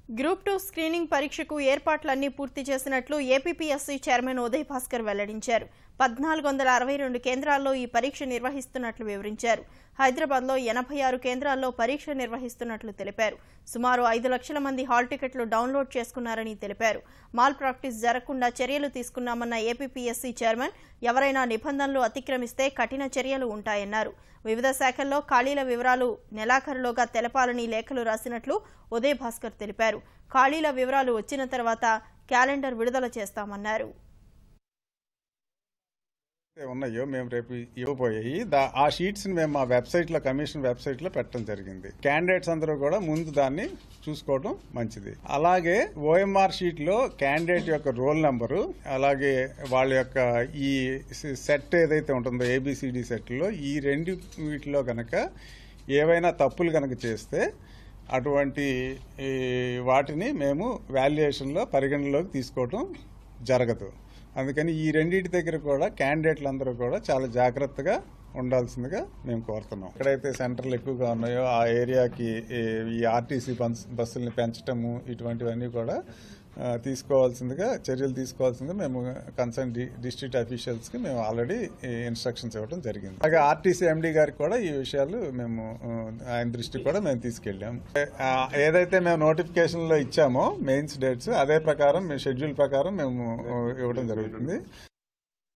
Group 2 screening పరీక్షకు ఏర్పాట్లన్నీ పూర్తి చేసినట్లు ఏపీపీఎస్సీ చైర్మన్ ఉదయ్ భాస్కర్ వెల్లడించారు. 1462 కేంద్రాల్లో ఈ పరీక్ష నిర్వహిస్తున్నట్లు వివరించారు. హైదరాబాద్లో 86 కేంద్రాల్లో పరీక్ష నిర్వహిస్తున్నట్లు తెలిపారు. సుమారు 5 లక్షల మంది హాల్ టికెట్లు డౌన్లోడ్ చేసుకున్నారని తెలిపారు. మాల్ ప్రాక్టీస్ జరగకుండా చర్యలు తీసుకున్నామన్న ఏపీపీఎస్సీ చైర్మన్ ఎవరైనా నిబంధనలు అతిక్రమిస్తే కఠిన చర్యలు ఉంటాయన్నారు. వివిధ శాఖల్లో ఖాళీల వివరాలు నెలాఖరులోగా తెలపాలని లేఖలు రాసినట్లు ఉదయ్ భాస్కర్ తెలిపారు. ఖాళీల వివరాలు వచ్చిన తర్వాత క్యాలెండర్ విడుదల చేస్తామన్నారు. ఉన్నాయో మేము రేపు ఇవ్వబోయాయి ఆ షీట్స్ మేము మా వెబ్సైట్లో కమిషన్ వెబ్సైట్లో పెట్టడం జరిగింది. క్యాండిడేట్స్ అందరూ కూడా ముందు దాన్ని చూసుకోవడం మంచిది. అలాగే ఓఎంఆర్ షీట్లో క్యాండిడేట్ యొక్క రోల్ నెంబరు, అలాగే వాళ్ళ యొక్క ఈ సెట్ ఏదైతే ఉంటుందో ఏబిసిడి సెట్లో ఈ రెండు వీటిలో కనుక ఏవైనా తప్పులు కనుక చేస్తే అటువంటి వాటిని మేము వాల్యుయేషన్లో పరిగణలోకి తీసుకోవడం జరగదు. అందుకని ఈ రెండింటి దగ్గర కూడా క్యాండిడేట్లు అందరూ కూడా చాలా జాగ్రత్తగా ఉండాల్సిందిగా మేము కోరుతున్నాం. ఎక్కడైతే సెంటర్లు ఎక్కువగా ఉన్నాయో ఆ ఏరియాకి ఈ ఆర్టీసీ బస్సుల్ని పెంచటము ఇటువంటివన్నీ కూడా చర్యలు తీసుకోవాల్సిందిగా మేము కన్సర్న్ డిస్ట్రిక్ట్ అఫీషియల్స్కి మేము ఆల్రెడీ ఇన్స్ట్రక్షన్స్ ఇవ్వడం జరిగింది. అలాగే ఆర్టీసీ ఎండీ గారికి కూడా ఈ విషయాలు మేము ఆయన దృష్టికి కూడా మేము తీసుకెళ్ళాం. ఏదైతే మేము నోటిఫికేషన్లో ఇచ్చామో మెయిన్స్ డేట్స్ అదే ప్రకారం షెడ్యూల్ ప్రకారం మేము ఇవ్వడం జరుగుతుంది.